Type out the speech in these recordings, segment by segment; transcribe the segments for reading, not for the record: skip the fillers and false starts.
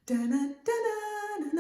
Dun, dun, dun,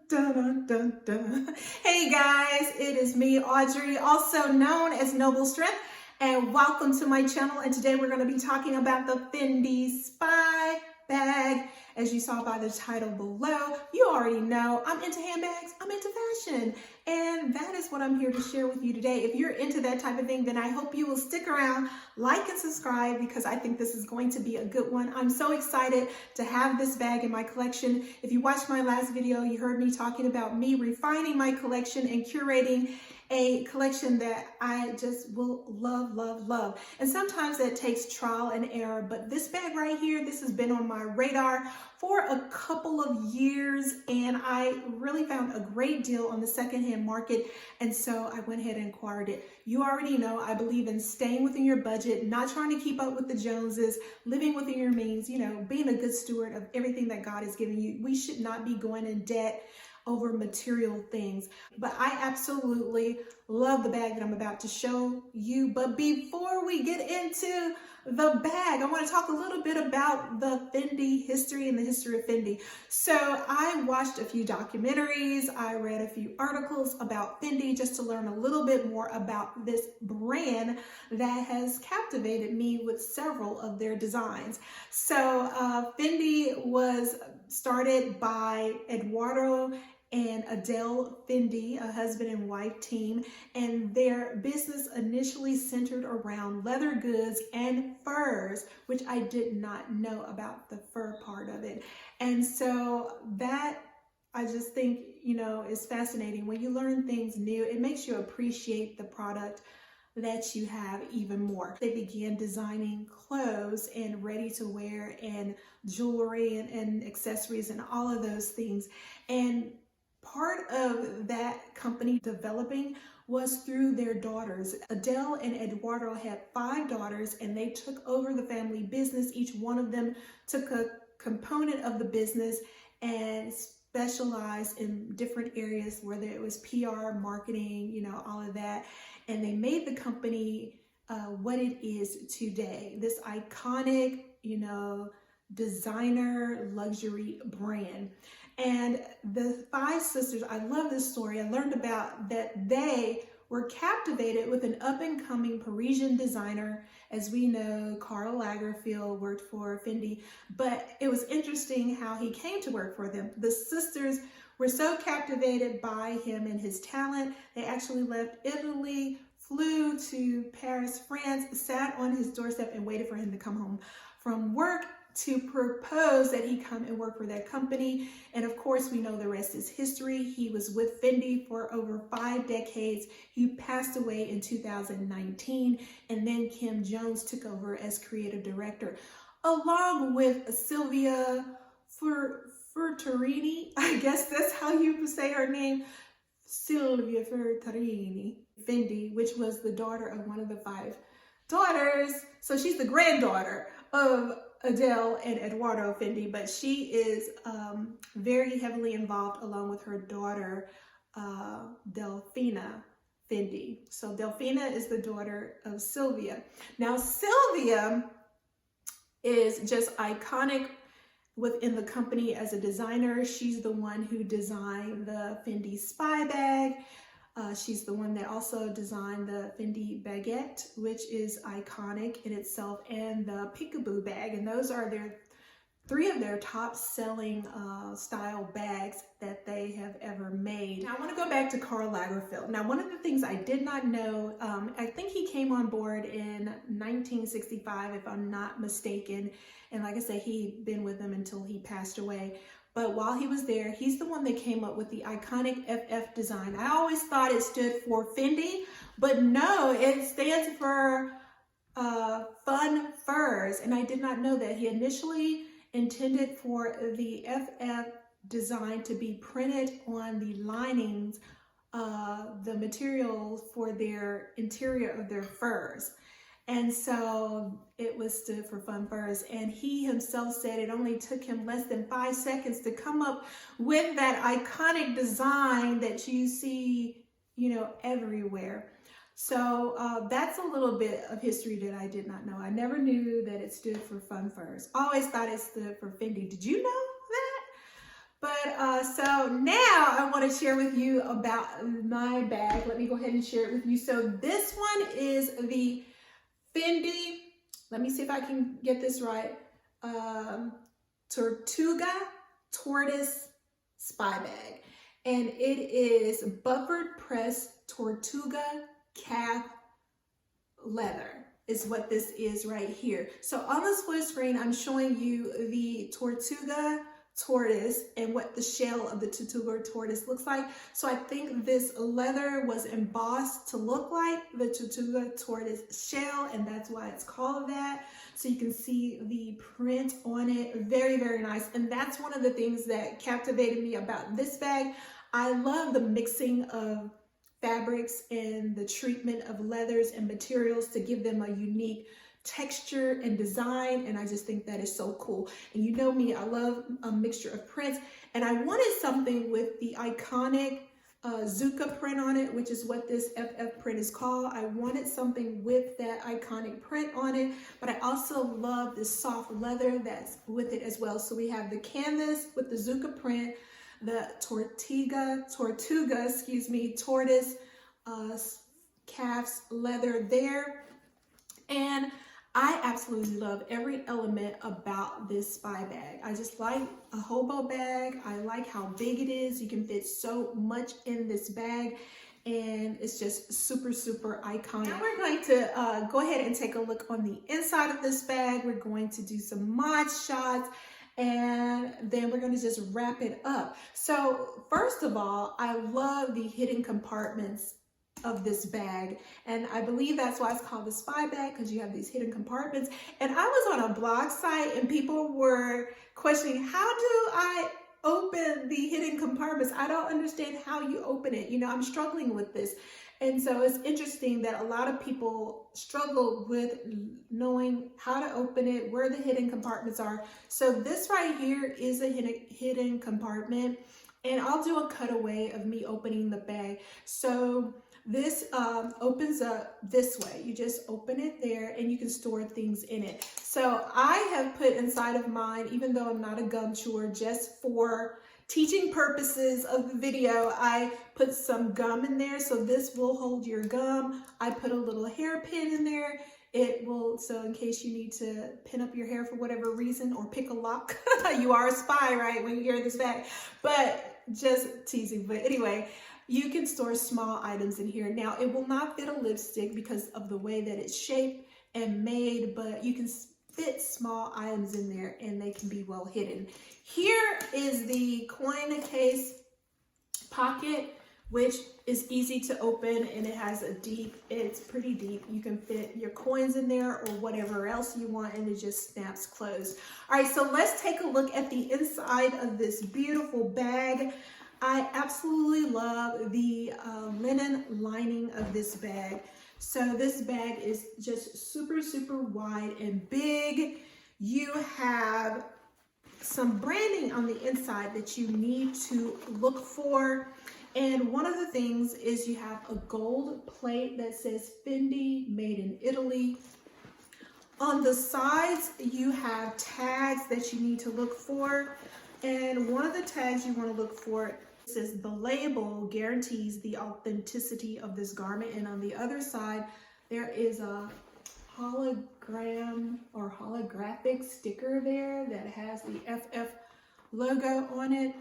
dun, dun, dun. Hey guys, it is me, Audrey, also known as Noble Strength, and welcome to my channel. And today we're going to be talking about the Fendi Spy Bag. As you saw by the title below, you already know I'm into handbags, I'm into fashion, and that is what I'm here to share with you today. If you're into that type of thing, then I hope you will stick around, like and subscribe, because I think this is going to be a good one. I'm so excited to have this bag in my collection. If you watched my last video, you heard me talking about me refining my collection and curating a collection that I just will love, love, love. And sometimes that takes trial and error, but this bag right here, this has been on my radar for a couple of years, and I really found a great deal on the secondhand market, and so I went ahead and acquired it. You already know I believe in staying within your budget, not trying to keep up with the Joneses, living within your means, you know, being a good steward of everything that God has given you. We should not be going in debt over material things. But I absolutely love the bag that I'm about to show you. But before we get into the bag, I want to talk a little bit about the Fendi history and the history of Fendi. So I watched a few documentaries, I read a few articles about Fendi just to learn a little bit more about this brand that has captivated me with several of their designs. So Fendi was started by Eduardo and Adele Fendi, a husband and wife team, and their business initially centered around leather goods and furs, which I did not know about the fur part of it. And so that, I just think, you know, is fascinating. When you learn things new, it makes you appreciate the product that you have even more. They began designing clothes and ready to wear and jewelry and accessories and all of those things. And part of that company developing was through their daughters. Adele and Eduardo had 5 daughters, and they took over the family business. Each one of them took a component of the business and specialized in different areas, whether it was PR, marketing, you know, all of that. And they made the company what it is today. This iconic, you know, designer luxury brand. And the 5 sisters, I love this story. I learned about that they were captivated with an up-and-coming Parisian designer. As we know, Karl Lagerfeld worked for Fendi, but it was interesting how he came to work for them. The sisters were so captivated by him and his talent, they actually left Italy, flew to Paris, France, sat on his doorstep and waited for him to come home from work to propose that he come and work for that company. And of course, we know the rest is history. He was with Fendi for over 5 decades. He passed away in 2019, and then Kim Jones took over as creative director, along with Sylvia Furtarini. I guess that's how you say her name. Sylvia Furtarini Fendi, which was the daughter of one of the 5 daughters. So she's the granddaughter of Adele and Eduardo Fendi, but she is very heavily involved along with her daughter, Delfina Fendi. So Delfina is the daughter of Sylvia. Now Sylvia is just iconic within the company as a designer. She's the one who designed the Fendi Spy Bag. She's the one that also designed the Fendi Baguette, which is iconic in itself, and the Peekaboo bag. And those are 3 of their top selling style bags that they have ever made. Now I want to go back to Karl Lagerfeld. Now, one of the things I did not know, I think he came on board in 1965, if I'm not mistaken. And like I said, he'd been with them until he passed away. But while he was there, he's the one that came up with the iconic FF design. I always thought it stood for Fendi, but no, it stands for Fun Furs. And I did not know that. He initially intended for the FF design to be printed on the linings, the materials for their interior of their furs. And so it was stood for Fun Furs. And he himself said it only took him less than 5 seconds to come up with that iconic design that you see, you know, everywhere. So that's a little bit of history that I did not know. I never knew that it stood for Fun Furs. Always thought it stood for Fendi. Did you know that? So now I want to share with you about my bag. Let me go ahead and share it with you. So this one is the Fendi, let me see if I can get this right, Tortuga Tortoise Spy Bag. And it is buffered press Tortuga calf leather is what this is right here. So on the split screen, I'm showing you the Tortuga tortoise and what the shell of the Tortuga tortoise looks like. So I think this leather was embossed to look like the Tortuga tortoise shell, and that's why it's called that. So you can see the print on it. Very, very nice. And that's one of the things that captivated me about this bag. I love the mixing of fabrics and the treatment of leathers and materials to give them a unique texture and design, and I just think that is so cool. And you know me, I love a mixture of prints, and I wanted something with the iconic Zucca print on it, which is what this FF print is called. I wanted something with that iconic print on it, but I also love this soft leather that's with it as well. So we have the canvas with the Zucca print, the Tortuga, tortoise calf's leather there. And I absolutely love every element about this spy bag. I just like a hobo bag. I like how big it is. You can fit so much in this bag, and it's just super, super iconic. Now we're going to go ahead and take a look on the inside of this bag. We're going to do some mod shots, and then we're going to just wrap it up. So first of all, I love the hidden compartments of this bag, and I believe that's why it's called the spy bag, because you have these hidden compartments. And I was on a blog site and people were questioning, how do I open the hidden compartments? I don't understand how you open it. You know, I'm struggling with this. And so it's interesting that a lot of people struggle with knowing how to open it, where the hidden compartments are. So this right here is a hidden compartment, and I'll do a cutaway of me opening the bag. So this opens up this way. You just open it there and you can store things in it. So I have put inside of mine, even though I'm not a gum chewer, just for teaching purposes of the video, I put some gum in there. So this will hold your gum. I put a little hairpin in there. It will, so in case you need to pin up your hair for whatever reason or pick a lock, you are a spy, right, when you hear this bag, but just teasing. But anyway, you can store small items in here. Now, it will not fit a lipstick because of the way that it's shaped and made, but you can fit small items in there and they can be well hidden. Here is the coin case pocket, which is easy to open, and it has a it's pretty deep. You can fit your coins in there or whatever else you want, and it just snaps closed. All right, so let's take a look at the inside of this beautiful bag. I absolutely love the linen lining of this bag. So this bag is just super, super wide and big. You have some branding on the inside that you need to look for. And one of the things is you have a gold plate that says Fendi, made in Italy. On the sides, you have tags that you need to look for. And one of the tags you want to look for says the label guarantees the authenticity of this garment. And on the other side, there is a hologram or holographic sticker there that has the FF logo on it.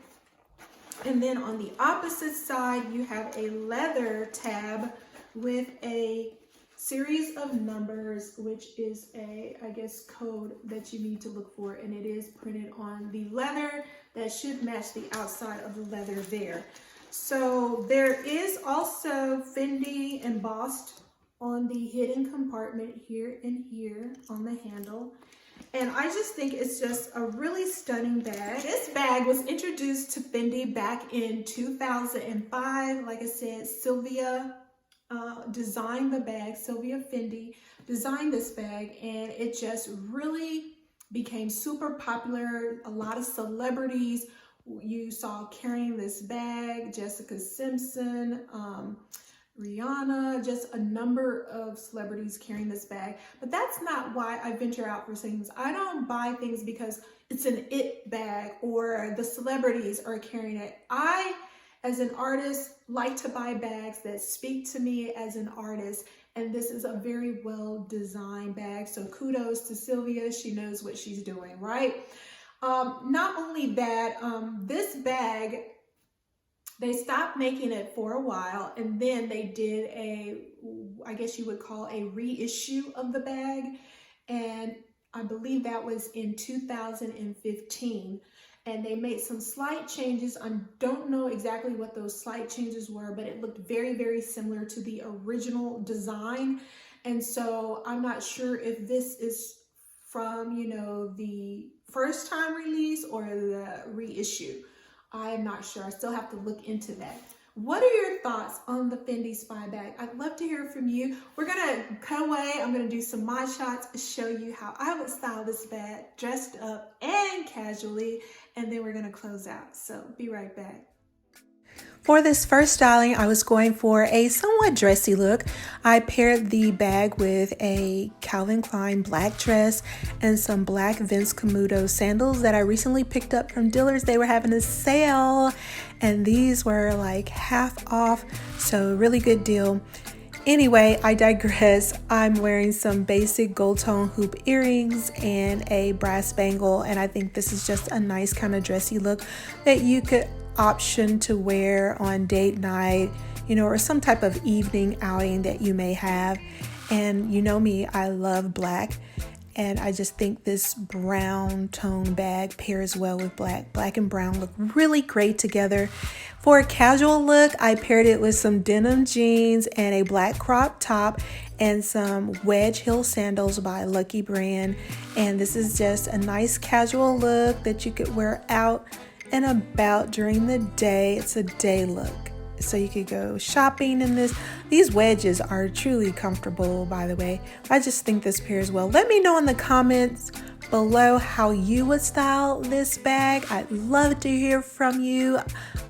And then on the opposite side, you have a leather tab with a series of numbers, which is a, I guess, code that you need to look for. And it is printed on the leather that should match the outside of the leather there. So there is also Fendi embossed on the hidden compartment here and here on the handle. And I just think it's just a really stunning bag. This bag was introduced to Fendi back in 2005. Like I said, Sylvia designed the bag. Sylvia Fendi designed this bag, and it just really became super popular. A lot of celebrities you saw carrying this bag. Jessica Simpson, Rihanna, just a number of celebrities carrying this bag. But that's not why I venture out for things. I don't buy things because it's an it bag or the celebrities are carrying it. I, as an artist, like to buy bags that speak to me as an artist. And this is a very well designed bag. So kudos to Sylvia. She knows what she's doing, right? Not only that, this bag, they stopped making it for a while, and then they did I guess you would call a reissue of the bag. And I believe that was in 2015. And they made some slight changes. I don't know exactly what those slight changes were, but it looked very, very similar to the original design. And so I'm not sure if this is from, you know, the first time release or the reissue. I'm not sure. I still have to look into that. What are your thoughts on the Fendi Spy bag? I'd love to hear from you. We're gonna cut away. I'm gonna do some mod shots, show you how I would style this bag, dressed up and casually, and then we're gonna close out. So be right back. For this first styling, I was going for a somewhat dressy look. I paired the bag with a Calvin Klein black dress and some black Vince Camuto sandals that I recently picked up from Dillard's. They were having a sale and these were like half off, so really good deal. Anyway, I digress. I'm wearing some basic gold tone hoop earrings and a brass bangle, and I think this is just a nice kind of dressy look that you could option to wear on date night, you know, or some type of evening outing that you may have. And you know me, I love black, and I just think this brown tone bag pairs well with black. Black and brown look really great together. For a casual look, I paired it with some denim jeans and a black crop top and some wedge heel sandals by Lucky Brand. And this is just a nice casual look that you could wear out and about during the day. It's a day look, so you could go shopping in this. These wedges are truly comfortable, by the way. I just think this pairs well. Let me know in the comments below how you would style this bag. I'd love to hear from you.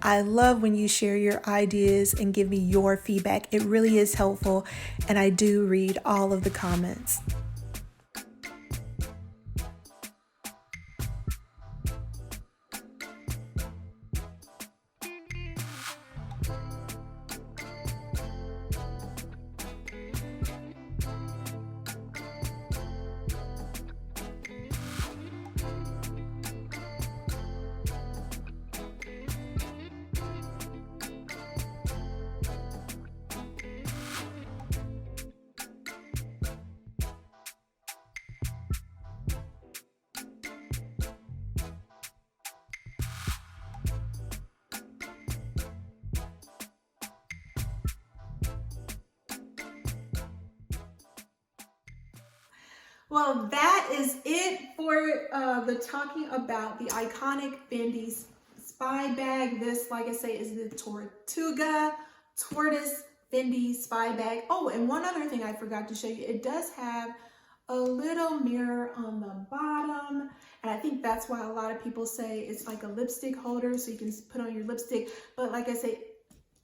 I love when you share your ideas and give me your feedback. It really is helpful, and I do read all of the comments. Well, that is it for the talking about the iconic Fendi Spy bag. This, like I say, is the Tortuga Tortoise Fendi Spy bag. Oh, and one other thing I forgot to show you. It does have a little mirror on the bottom, and I think that's why a lot of people say it's like a lipstick holder, so you can put on your lipstick. But like I say,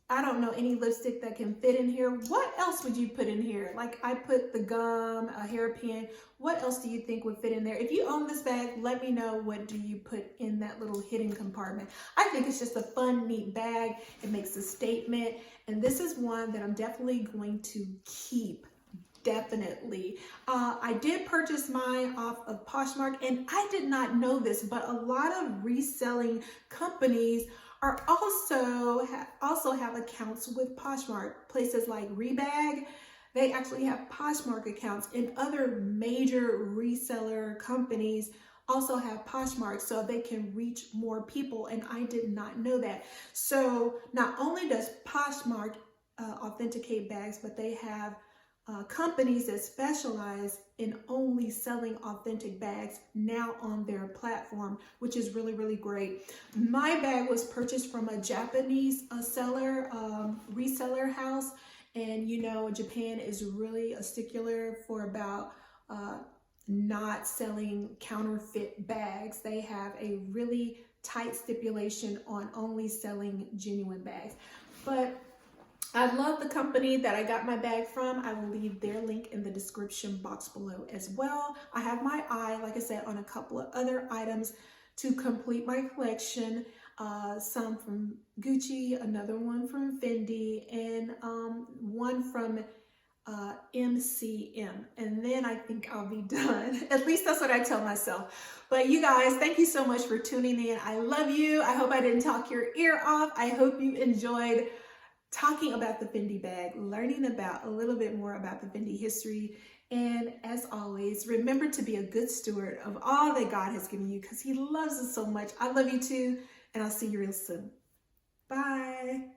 I don't know any lipstick that can fit in here. What else would you put in here? Like I put the gum, a hairpin. What else do you think would fit in there? If you own this bag, let me know what do you put in that little hidden compartment. I think it's just a fun, neat bag. It makes a statement. And this is one that I'm definitely going to keep. Definitely. I did purchase mine off of POSHMARK, and I did not know this, but a lot of reselling companies are also have accounts with POSHMARK. Places like Rebag, they actually have POSHMARK accounts, and other major reseller companies also have POSHMARK, so they can reach more people, and I did not know that. So not only does POSHMARK authenticate bags, but they have companies that specialize in only selling authentic bags now on their platform, which is really, really great. My bag was purchased from a Japanese reseller house, and you know, Japan is really a stickler for about not selling counterfeit bags. They have a really tight stipulation on only selling genuine bags. But I love the company that I got my bag from. I will leave their link in the description box below as well. I have my eye, like I said, on a couple of other items to complete my collection. Some from Gucci, another one from Fendi, and one from MCM. And then I think I'll be done. At least that's what I tell myself. But you guys, thank you so much for tuning in. I love you. I hope I didn't talk your ear off. I hope you enjoyed talking about the Fendi bag, learning about a little bit more about the Fendi history. And as always, remember to be a good steward of all that God has given you because he loves us so much. I love you too, and I'll see you real soon. Bye.